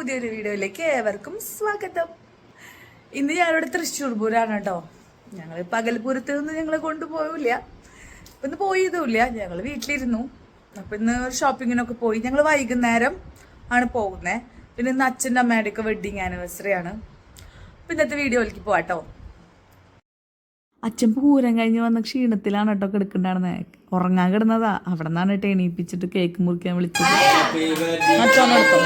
പുതിയൊരു വീഡിയോയിലേക്ക് ഏവർക്കും സ്വാഗതം. ഇന്ന് ഞാനിവിടെ തൃശ്ശൂർ പൂരാണ് കേട്ടോ. ഞങ്ങൾ പകൽപൂരത്തിൽ നിന്ന് ഞങ്ങളെ കൊണ്ടുപോയില്ല, ഇന്ന് പോയതുമില്ല, ഞങ്ങൾ വീട്ടിലിരുന്നു. അപ്പം ഇന്ന് ഷോപ്പിങ്ങിനൊക്കെ പോയി. ഞങ്ങൾ വൈകുന്നേരം ആണ് പോകുന്നത്. പിന്നെ ഇന്ന് അച്ഛൻ്റെ അമ്മയുടെയൊക്കെ വെഡ്ഡിങ് ആനിവേഴ്സറി ആണ്. അപ്പം ഇന്നത്തെ വീഡിയോയിലേക്ക് പോവാട്ടോ. അച്ഛൻ പൂരം കഴിഞ്ഞ് വന്ന ക്ഷീണത്തിലാണ് കേട്ടോ കിടക്കണ്ടായിരുന്നെ. ഉറങ്ങാൻ കിടന്നതാ. അവിടെ നിന്നാണ് കേട്ടോ എണീപ്പിച്ചിട്ട് കേക്ക് മുറിക്കാൻ വിളിച്ചത്. അച്ഛനെടുത്തോ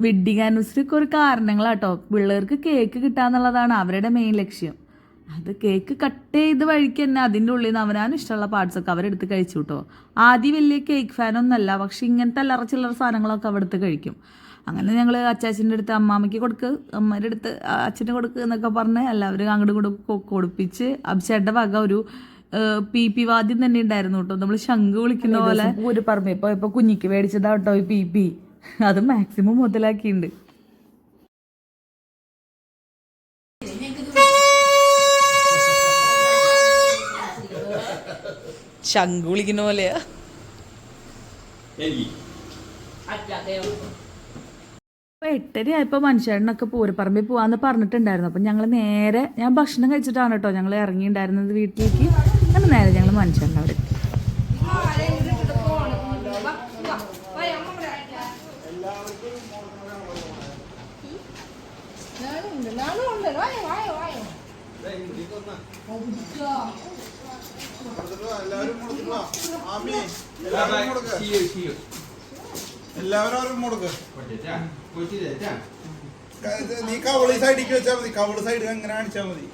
വെഡ്ഡിങ് ആനിവേഴ്സറിക്ക് ഒരു കാരണങ്ങളാട്ടോ. പിള്ളേർക്ക് കേക്ക് കിട്ടാന്നുള്ളതാണ് അവരുടെ മെയിൻ ലക്ഷ്യം. അത് കേക്ക് കട്ട് ചെയ്ത് വഴിക്ക് തന്നെ അതിൻ്റെ ഉള്ളിൽ നിന്ന് അവനാണ് ഇഷ്ടമുള്ള പാർട്സൊക്കെ അവരെടുത്ത് കഴിച്ചു കേട്ടോ. ആദ്യം വലിയ കേക്ക് ഫാനൊന്നല്ല, പക്ഷെ ഇങ്ങനത്തെ അല്ലറ ചില്ലറ സാധനങ്ങളൊക്കെ അവിടുത്തെ കഴിക്കും. അങ്ങനെ ഞങ്ങൾ അച്ചാച്ചൻ്റെ അടുത്ത് അമ്മാമ്മയ്ക്ക് കൊടുക്ക്, അമ്മയുടെ അടുത്ത് അച്ഛന് കൊടുക്ക് എന്നൊക്കെ പറഞ്ഞ് എല്ലാവരും അങ്ങോട്ടും ഇങ്ങോട്ടും കൊടുപ്പിച്ച് അഭിഷേയുടെ വക ഒരു പി വാദ്യം തന്നെ ഉണ്ടായിരുന്നു കേട്ടോ. നമ്മൾ ശംഖ് വിളിക്കുന്ന പോലെ ഒരു പറമ്പ് ഇപ്പൊ കുഞ്ഞിക്ക് മേടിച്ചതാ കേട്ടോ ഈ പി. അത് മാക്സിമം മുതലാക്കിയിട്ടുണ്ട്. ശംഖ് വിളിക്കുന്ന പോലെയാ. 8:30 ആയപ്പോൾ മനുഷ്യനൊക്കെ പൂരപ്പറമ്പിൽ പോവാന്ന് പറഞ്ഞിട്ടുണ്ടായിരുന്നു. അപ്പം ഞങ്ങൾ നേരെ, ഞാൻ ഭക്ഷണം കഴിച്ചിട്ടാണ് കേട്ടോ ഞങ്ങൾ ഇറങ്ങിയിട്ടുണ്ടായിരുന്നത് വീട്ടിലേക്ക്. അങ്ങനെ നേരെ ഞങ്ങൾ മനുഷ്യൻ്റെ അവിടെ. എല്ലാവരും നീ കവളി സൈഡിലേക്ക് വെച്ചാൽ മതി. കവള് സൈഡ് എങ്ങനെ കാണിച്ചാൽ മതി.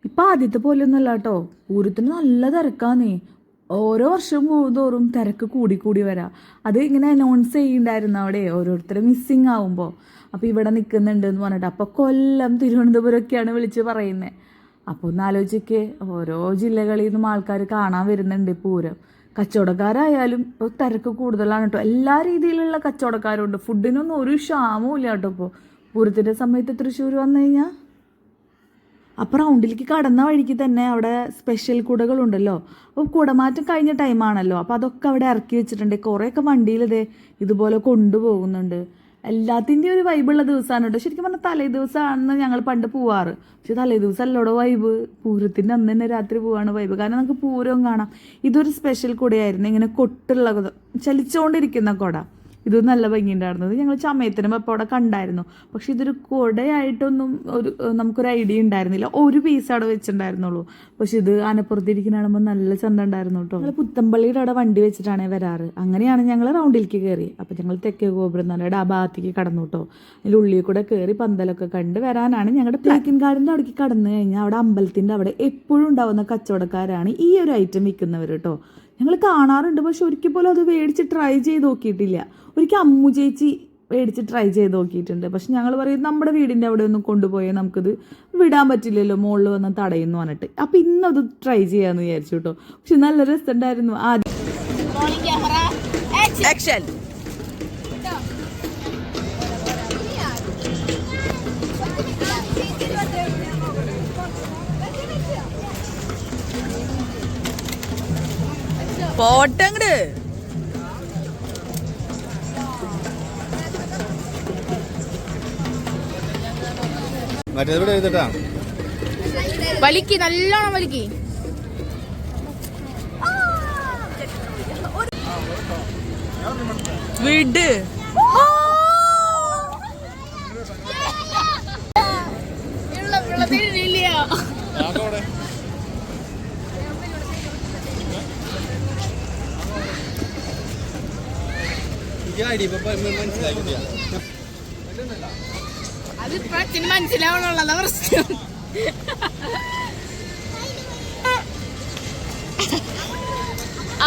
ഇപ്പം ആദ്യത്തെ പോലെയൊന്നുമല്ല കേട്ടോ. പൂരത്തിന് നല്ല തിരക്കാന്നേ. ഓരോ വർഷം തോറും തിരക്ക് കൂടി വരാം. അത് ഇങ്ങനെ അനൗൺസ് ചെയ്യുന്നുണ്ടായിരുന്നു അവിടെ ഓരോരുത്തർ മിസ്സിങ് ആവുമ്പോൾ. അപ്പോൾ ഇവിടെ നിൽക്കുന്നുണ്ട് എന്ന് പറഞ്ഞിട്ട് അപ്പോൾ കൊല്ലം, തിരുവനന്തപുരമൊക്കെയാണ് വിളിച്ച് പറയുന്നത്. അപ്പോൾ ഒന്ന് ആലോചിക്ക്, ഓരോ ജില്ലകളിൽ നിന്നും ആൾക്കാർ കാണാൻ വരുന്നുണ്ട് പൂരം. കച്ചവടക്കാരായാലും ഇപ്പോൾ തിരക്ക് കൂടുതലാണ് കേട്ടോ. എല്ലാ രീതിയിലുള്ള കച്ചവടക്കാരുണ്ട്. ഫുഡിനൊന്നും ഒരു ക്ഷാമവും ഇല്ല കേട്ടോ. ഇപ്പോൾ പൂരത്തിൻ്റെ സമയത്ത് തൃശ്ശൂർ വന്നു കഴിഞ്ഞാൽ അപ്പോൾ റൗണ്ടിലേക്ക് കടന്ന വഴിക്ക് തന്നെ അവിടെ സ്പെഷ്യൽ കുടകളുണ്ടല്ലോ. അപ്പോൾ കുടമാറ്റം കഴിഞ്ഞ ടൈമാണല്ലോ. അപ്പോൾ അതൊക്കെ അവിടെ ഇറക്കി വെച്ചിട്ടുണ്ട്. കുറേയൊക്കെ വണ്ടിയിൽ ഇതുപോലെ കൊണ്ടുപോകുന്നുണ്ട്. എല്ലാത്തിൻ്റെയും ഒരു വൈബുള്ള ദിവസമാണ് കേട്ടോ. ശരിക്കും പറഞ്ഞാൽ തലേ ദിവസമാണെന്ന് ഞങ്ങൾ പണ്ട് പോവാറ്. പക്ഷെ തലേ ദിവസം അല്ലോടെ വൈബ്. പൂരത്തിൻ്റെ അന്ന് തന്നെ രാത്രി പോവാണ് വൈബ്. കാരണം നമുക്ക് പൂരവും കാണാം. ഇതൊരു സ്പെഷ്യൽ കുടയായിരുന്നു. ഇങ്ങനെ കൊട്ടുള്ള ചലിച്ചുകൊണ്ടിരിക്കുന്ന കുട. ഇത് നല്ല ഭംഗിയുണ്ടായിരുന്നത്. ഞങ്ങൾ ചമയത്തിനും അപ്പോൾ അവിടെ കണ്ടായിരുന്നു. പക്ഷെ ഇതൊരു കുടയായിട്ടൊന്നും നമുക്കൊരു ഐഡിയ ഉണ്ടായിരുന്നില്ല. ഒരു പീസ് അവിടെ വെച്ചിട്ടുണ്ടായിരുന്നുള്ളൂ. പക്ഷെ ഇത് ആനപ്പുറത്തിരിക്കുന്ന കാണുമ്പോൾ നല്ല ചന്ത ഉണ്ടായിരുന്നു കേട്ടോ. ഞങ്ങൾ പുത്തമ്പള്ളിയുടെ അവിടെ വണ്ടി വെച്ചിട്ടാണ് വരാറ്. അങ്ങനെയാണ് ഞങ്ങൾ റൗണ്ടിലേക്ക് കയറി. അപ്പം ഞങ്ങൾ തെക്കേ ഗോപുരനാലയുടെ ആ ഭാഗത്തേക്ക് കടന്നു കേട്ടോ. അതിൽ ഉള്ളിൽ കൂടെ കയറി പന്തലൊക്കെ കണ്ട് വരാനാണ് ഞങ്ങളുടെ പ്ലാക്കിൻകാടിൻ്റെ അവിടേക്ക് കടന്നു കഴിഞ്ഞാൽ അവിടെ അമ്പലത്തിൻ്റെ അവിടെ എപ്പോഴും ഉണ്ടാവുന്ന കച്ചവടക്കാരാണ് ഈ ഒരു ഐറ്റം വിൽക്കുന്നവർ കേട്ടോ. ഞങ്ങൾ കാണാറുണ്ട്, പക്ഷെ ഒരിക്കൽ പോലും അത് മേടിച്ച് ട്രൈ ചെയ്ത് നോക്കിയിട്ടില്ല. ഒരിക്കൽ അമ്മു ചേച്ചി മേടിച്ച് ട്രൈ ചെയ്ത് നോക്കിയിട്ടുണ്ട്. പക്ഷെ ഞങ്ങൾ പറയും നമ്മുടെ വീടിൻ്റെ അവിടെ ഒന്നും കൊണ്ടുപോയാൽ നമുക്കിത് വിടാൻ പറ്റില്ലല്ലോ, മുകളിൽ വന്ന് തടയുന്നു പറഞ്ഞിട്ട്. അപ്പം ഇന്നത് ട്രൈ ചെയ്യാമെന്ന് വിചാരിച്ചു കേട്ടോ. പക്ഷെ നല്ല രസമുണ്ടായിരുന്നു. ആദ്യം പോട്ടങ്ങട് മറ്റേവിടെ എഴുതട്ടാ വലിക്ക്, നല്ലോണം വലിക്ക്. വീട് മനസ്സിലാക്കില്ല. അത് അച്ഛന് മനസ്സിലാവണുള്ളതാ പ്രശ്നം.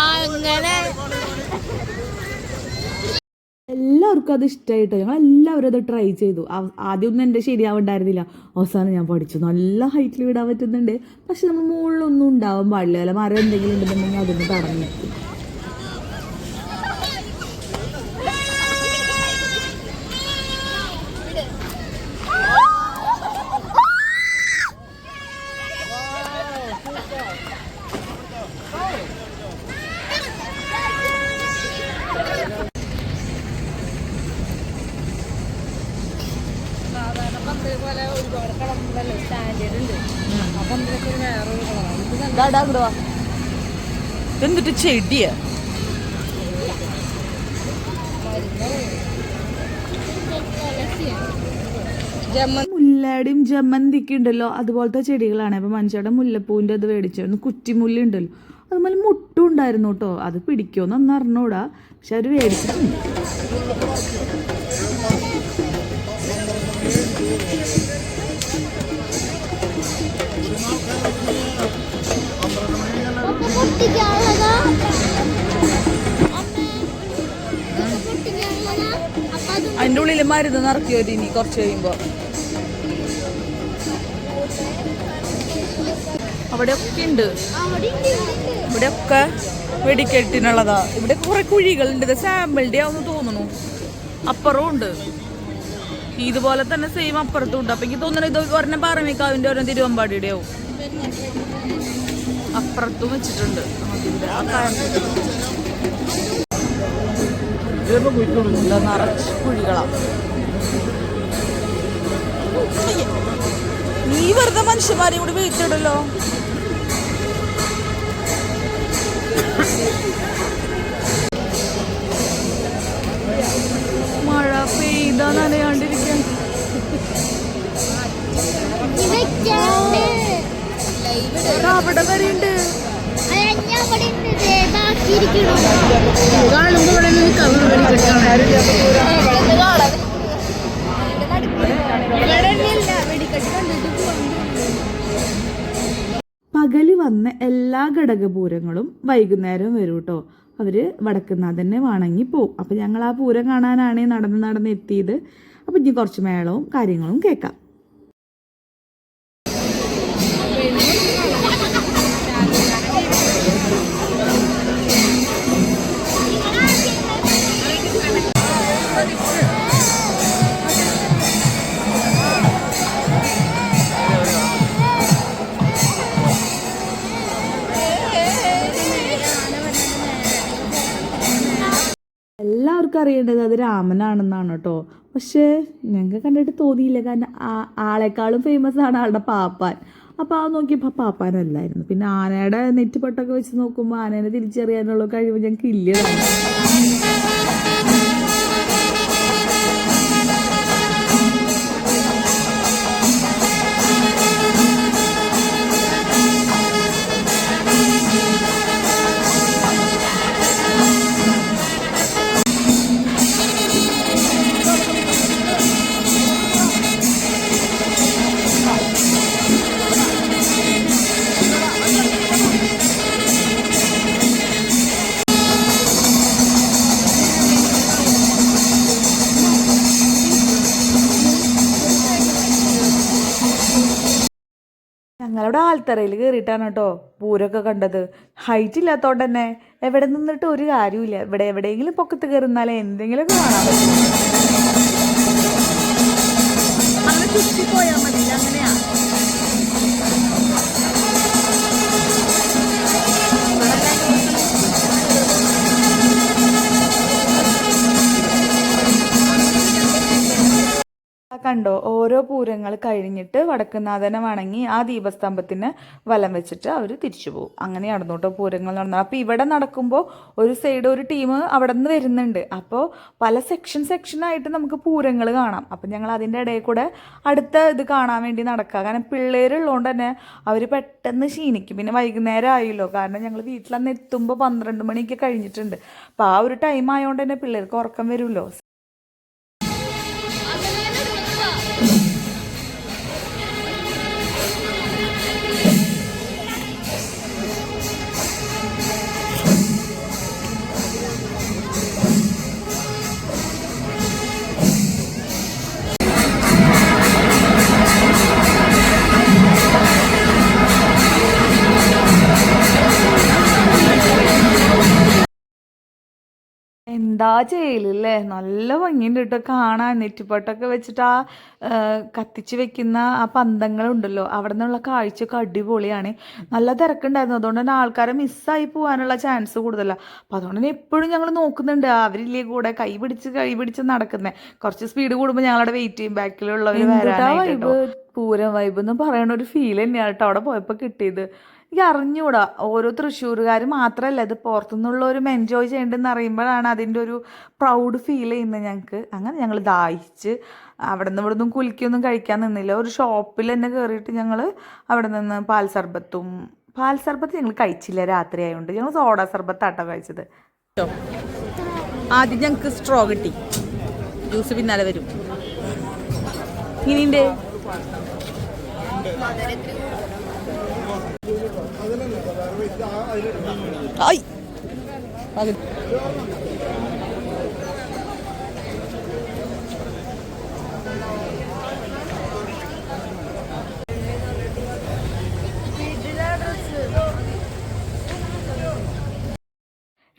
അങ്ങനെ എല്ലാവർക്കും അത് ഇഷ്ടമായിട്ടോ. ഞങ്ങൾ എല്ലാവരും അത് ട്രൈ ചെയ്തു. ആദ്യമൊന്നും എൻ്റെ ശരിയാവുണ്ടായിരുന്നില്ല. അവസാനം ഞാൻ പഠിച്ചു. നല്ല ഹൈറ്റിൽ വിടാൻ പറ്റുന്നുണ്ട്. പക്ഷെ നമ്മൾ മുകളിലൊന്നും ഉണ്ടാവാൻ പാടില്ല. അല്ല മരം എന്തെങ്കിലും ഉണ്ടെന്നുണ്ടെങ്കിൽ അതൊന്ന് തടഞ്ഞു നിൽക്കും. എന്നിട്ട് ചെടിയാ മുല്ലയുടെയും ജമന്തിക്ക് ഉണ്ടല്ലോ അതുപോലത്തെ ചെടികളാണ്. അപ്പൊ മനുഷ്യരുടെ മുല്ലപ്പൂവിന്റെ അത് മേടിച്ചായിരുന്നു. കുറ്റിമുല്ല ഉണ്ടല്ലോ അതുപോലെ മുട്ടും ഉണ്ടായിരുന്നു കേട്ടോ. അത് പിടിക്കുമെന്നൊന്നും അറിഞ്ഞൂടാ, പക്ഷെ അവര് മേടിച്ചിട്ടുണ്ട്. അതിൻ്റെ ഉള്ളിൽ മരുന്ന് നിറക്കി വരും ഇനി കുറച്ച് കഴിയുമ്പോ. അവിടെയൊക്കെ ഉണ്ട്, ഇവിടെയൊക്കെ വെടിക്കെട്ടിനുള്ളതാ. ഇവിടെ കുറെ കുഴികളുണ്ട്. ഇത് സാമ്പിളിന്റെ ആവുന്നു തോന്നുന്നു. അപ്പുറവും ഉണ്ട് ഇതുപോലെ തന്നെ, സെയിം അപ്പുറത്തും ഉണ്ട്. അപ്പൊ എനിക്ക് തോന്നുന്നു ഇത് ഒരെണ്ണം പാറമേക്കാവിന്റെ ഒരെണ്ണം തിരുവമ്പാടിയുടെ ആവും. അപ്പുറത്തും വെച്ചിട്ടുണ്ട്. നിറച്ച് കുഴികളാ. നീ വെറുതെ മനുഷ്യന്മാരെയും കൂടി വീഴ്ത്തിടല്ലോ. മഴ പെയ്താ നനയാണ്ടിരിക്കാൻ. അവിടെ വരെയുണ്ട്. പകല് വന്ന എല്ലാ ഘടകപൂരങ്ങളും വൈകുന്നേരം വരും കേട്ടോ. അവര് വടക്കുന്നാഥനെ വണങ്ങി പോവും. അപ്പൊ ഞങ്ങൾ ആ പൂരം കാണാനാണ് നടന്ന് എത്തിയത്. അപ്പൊ ഇനി കുറച്ച് മേളവും കാര്യങ്ങളും കേൾക്കാം. എല്ലാവർക്കും അറിയേണ്ടത് അത് രാമനാണെന്നാണ് കേട്ടോ. പക്ഷേ ഞങ്ങൾക്ക് കണ്ടിട്ട് തോന്നിയില്ല. കാരണം ആളെക്കാളും ഫേമസ് ആണ് ആളുടെ പാപ്പാൻ. അപ്പോൾ ആ നോക്കിയപ്പോൾ പാപ്പാനല്ലായിരുന്നു. പിന്നെ ആനയുടെ നെറ്റിപ്പട്ടൊക്കെ വെച്ച് നോക്കുമ്പോൾ ആനേനെ തിരിച്ചറിയാനുള്ള കഴിവ് ഞങ്ങൾക്ക് ഇല്ല. ഞങ്ങളുടെ ആൽത്തറയിൽ കയറിയിട്ടാണ് കേട്ടോ പൂരമൊക്കെ കണ്ടത്. ഹൈറ്റ് ഇല്ലാത്തതുകൊണ്ട് തന്നെ എവിടെ നിന്നിട്ട് ഒരു കാര്യമില്ല. ഇവിടെ എവിടെയെങ്കിലും പൊക്കത്ത് കയറുന്നാലേ എന്തെങ്കിലുമൊക്കെ കാണാൻ പറ്റും. അങ്ങനെ ചുറ്റിപ്പോയാൽ മതി, അങ്ങനെയാ. കണ്ടോ, ഓരോ പൂരങ്ങൾ കഴിഞ്ഞിട്ട് വടക്കുന്നാഥനെ വണങ്ങി ആ ദീപസ്തംഭത്തിന് വലം വെച്ചിട്ട് അവർ തിരിച്ചു പോകും. അങ്ങനെ നടന്നു കേട്ടോ പൂരങ്ങൾ നടന്നു. അപ്പോൾ ഇവിടെ നടക്കുമ്പോൾ ഒരു സൈഡ് ഒരു ടീം അവിടെ നിന്ന് വരുന്നുണ്ട്. അപ്പോൾ പല സെക്ഷനായിട്ട് നമുക്ക് പൂരങ്ങൾ കാണാം. അപ്പം ഞങ്ങൾ അതിൻ്റെ ഇടയിൽ കൂടെ അടുത്ത ഇത് കാണാൻ വേണ്ടി നടക്കുക. കാരണം പിള്ളേരുള്ളതുകൊണ്ട് തന്നെ അവർ പെട്ടെന്ന് ക്ഷീണിക്കും. പിന്നെ വൈകുന്നേരം ആയല്ലോ, കാരണം ഞങ്ങൾ വീട്ടിലന്ന് എത്തുമ്പോൾ 12 മണിയൊക്കെ കഴിഞ്ഞിട്ടുണ്ട്. അപ്പോൾ ആ ഒരു ടൈം ആയതുകൊണ്ട് തന്നെ പിള്ളേർക്ക് ഉറക്കം വരുമല്ലോ. എന്താ ചെയ്യലല്ലേ, നല്ല ഭംഗിയുണ്ട് കേട്ടോ കാണാൻ. നെറ്റിപ്പട്ടൊക്കെ വെച്ചിട്ട് ആ കത്തിച്ച് വെക്കുന്ന ആ പന്തങ്ങളുണ്ടല്ലോ, അവിടെ നിന്നുള്ള കാഴ്ചയൊക്കെ അടിപൊളിയാണ്. നല്ല തിരക്കുണ്ടായിരുന്നു, അതുകൊണ്ട് തന്നെ ആൾക്കാരെ മിസ്സായി പോകാനുള്ള ചാൻസ് കൂടുതലാണ്. അപ്പോൾ അതുകൊണ്ട് തന്നെ എപ്പോഴും ഞങ്ങൾ നോക്കുന്നുണ്ട്, അവരില്ലേ കൂടെ കൈ പിടിച്ച് നടക്കുന്നത്. കുറച്ച് സ്പീഡ് കൂടുമ്പോൾ ഞങ്ങളവിടെ വെയിറ്റ് ചെയ്യും ബാക്കിലുള്ളവർ വരാനായിട്ട്. പൂരം വൈബ് എന്ന് പറയണ ഒരു ഫീൽ തന്നെയാണ് കേട്ടോ അവിടെ പോയപ്പോൾ കിട്ടിയത്. എനിക്ക് അറിഞ്ഞൂടാ, ഓരോ തൃശ്ശൂരുകാർ മാത്രമല്ല ഇത് പുറത്തുനിന്നുള്ളവരും എൻജോയ് ചെയ്യേണ്ടതെന്ന് അറിയുമ്പോഴാണ് അതിൻ്റെ ഒരു പ്രൗഡ് ഫീൽ ചെയ്യുന്നത് ഞങ്ങൾക്ക്. അങ്ങനെ ഞങ്ങൾ ദാഹിച്ച് അവിടെ നിന്ന് ഇവിടെ നിന്നും കുലുക്കിയൊന്നും കഴിക്കാൻ നിന്നില്ല. ഒരു ഷോപ്പിൽ തന്നെ കയറിയിട്ട് ഞങ്ങൾ അവിടെ നിന്ന് പാൽ സർബത്ത് ഞങ്ങൾ കഴിച്ചില്ല, രാത്രി ആയതുകൊണ്ട് ഞങ്ങൾ സോഡ സർബത്താട്ടോ കഴിച്ചത്. ആദ്യം ഞങ്ങൾക്ക് സ്ട്രോ കിട്ടി, ജ്യൂസ് പിന്നാലെ വരും. ഇനിൻ്റെ ഐ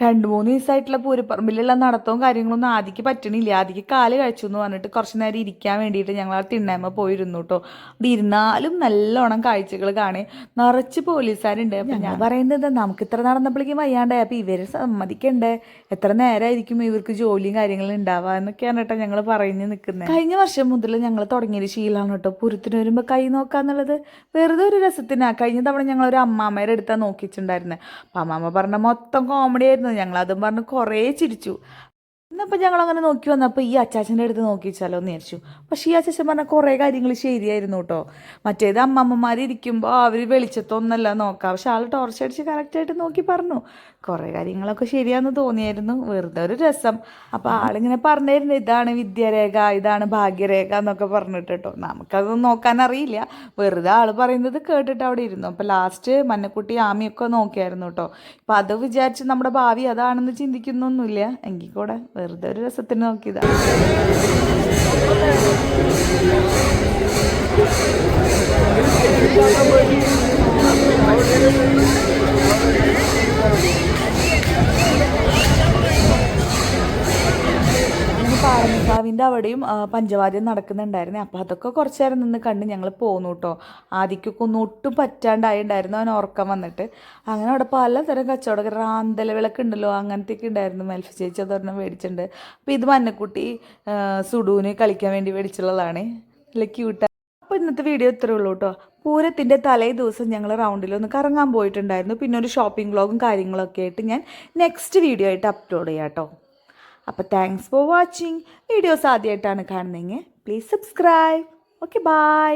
രണ്ട് മൂന്ന് ദിവസമായിട്ടുള്ള പൂരപ്പറമ്പിലുള്ള നടത്തവും കാര്യങ്ങളൊന്നും ആദ്യക്ക് പറ്റണില്ല. ആദ്യക്ക് കാല് കഴിച്ചു എന്ന് പറഞ്ഞിട്ട് കുറച്ച് നേരം ഇരിക്കാൻ വേണ്ടിയിട്ട് ഞങ്ങൾ ആ തിണ്ണായ്മ പോയിരുന്നു കേട്ടോ. അവിടെ ഇരുന്നാലും നല്ലോണം കാഴ്ചകൾ കാണേ, നിറച്ച് പോലീസുകാരുണ്ട്. അപ്പം ഞാൻ പറയുന്നത് നമുക്ക് ഇത്ര നടന്നപ്പോഴേക്കും വയ്യാണ്ടായി, അപ്പം ഇവരെ സമ്മതിക്കണ്ടേ, എത്ര നേരമായിരിക്കും ഇവർക്ക് ജോലിയും കാര്യങ്ങളും ഉണ്ടാവുക എന്നൊക്കെയാണ് കേട്ടോ ഞങ്ങൾ പറഞ്ഞു നിൽക്കുന്നത്. കഴിഞ്ഞ വർഷം മുതൽ ഞങ്ങൾ തുടങ്ങിയൊരു ശീലമാണ് കേട്ടോ പൂരത്തിന് വരുമ്പോൾ കൈ നോക്കാന്നുള്ളത്. വെറുതെ ഒരു രസത്തിനാണ്. കഴിഞ്ഞ തവണ ഞങ്ങളൊരു അമ്മാമ്മേരെ അടുത്താണ് നോക്കിയിട്ടുണ്ടായിരുന്നത്. അപ്പം അമ്മാമ്മ പറഞ്ഞ മൊത്തം കോമഡി ആയിരുന്നു. ഞങ്ങളതും പറഞ്ഞ് കുറേ ചിരിച്ചു. എന്നപ്പോൾ ഞങ്ങളങ്ങനെ നോക്കി വന്നപ്പോൾ ഈ അച്ചാച്ചൻ്റെ അടുത്ത് നോക്കിച്ചാലോ എന്ന് വിചാരിച്ചു. പക്ഷേ ഈ അച്ചാച്ചൻ പറഞ്ഞാൽ കുറേ കാര്യങ്ങൾ ശരിയായിരുന്നു കേട്ടോ. മറ്റേത് അമ്മമ്മമാരിയ്ക്കുമ്പോൾ അവർ വെളിച്ചത്തൊന്നല്ല നോക്കാം, പക്ഷെ ആൾ ടോർച്ച് അടിച്ച് കറക്റ്റായിട്ട് നോക്കി പറഞ്ഞു. കുറേ കാര്യങ്ങളൊക്കെ ശരിയാണെന്ന് തോന്നിയായിരുന്നു, വെറുതെ ഒരു രസം. അപ്പോൾ ആളിങ്ങനെ പറഞ്ഞിരുന്നു ഇതാണ് വിദ്യാരേഖ, ഇതാണ് ഭാഗ്യരേഖ എന്നൊക്കെ പറഞ്ഞിട്ട് കേട്ടോ. നമുക്കതൊന്നും നോക്കാൻ അറിയില്ല, വെറുതെ ആൾ പറയുന്നത് കേട്ടിട്ട് അവിടെ ഇരുന്നു. അപ്പോൾ ലാസ്റ്റ് മഞ്ഞക്കുട്ടി ആമിയൊക്കെ നോക്കിയായിരുന്നു കേട്ടോ. അപ്പോൾ അത് വിചാരിച്ച് നമ്മുടെ ഭാവി അതാണെന്ന് ചിന്തിക്കുന്നൊന്നുമില്ല, എങ്കിൽ കൂടെ വെറുതെ ഒരു രസത്തിന് നോക്കിയതാണ്. പാറമേക്കാവിൻ്റെ അവിടെയും പഞ്ചവാദ്യം നടക്കുന്നുണ്ടായിരുന്നു. അപ്പോൾ അതൊക്കെ കുറച്ച് നേരം നിന്ന് കണ്ട് ഞങ്ങൾ പോന്നു കേട്ടോ. ആദ്യമൊക്കെ ഒന്നും ഒട്ടും പറ്റാണ്ടായിട്ടുണ്ടായിരുന്നു, അവൻ ഉറക്കം വന്നിട്ട്. അങ്ങനെ അവിടെ പലതരം കച്ചവടക്കാർ, റാന്തല വിളക്കുണ്ടല്ലോ അങ്ങനത്തെയൊക്കെ ഉണ്ടായിരുന്നു. മെൽഫി ചേച്ചി അതൊരെണ്ണം മേടിച്ചിട്ടുണ്ട്. അപ്പോൾ ഇത് മഞ്ഞക്കുട്ടി സുഡൂന് കളിക്കാൻ വേണ്ടി മേടിച്ചുള്ളതാണ്, നല്ല ക്യൂട്ടാണ്. അപ്പോൾ ഇന്നത്തെ വീഡിയോ ഇത്രയേ ഉള്ളൂ കേട്ടോ. പൂരത്തിൻ്റെ തലേ ദിവസം ഞങ്ങൾ റൗണ്ടിലൊന്ന് കറങ്ങാൻ പോയിട്ടുണ്ടായിരുന്നു. പിന്നെ ഒരു ഷോപ്പിംഗ് വ്ളോഗും കാര്യങ്ങളൊക്കെ ആയിട്ട് ഞാൻ നെക്സ്റ്റ് വീഡിയോ ആയിട്ട് അപ്ലോഡ് ചെയ്യാം കേട്ടോ. അപ്പോൾ താങ്ക്സ് ഫോർ വാച്ചിങ്. വീഡിയോസ് ആദ്യമായിട്ടാണ് കാണുന്നതെങ്കിൽ പ്ലീസ് സബ്സ്ക്രൈബ്. Okay, by.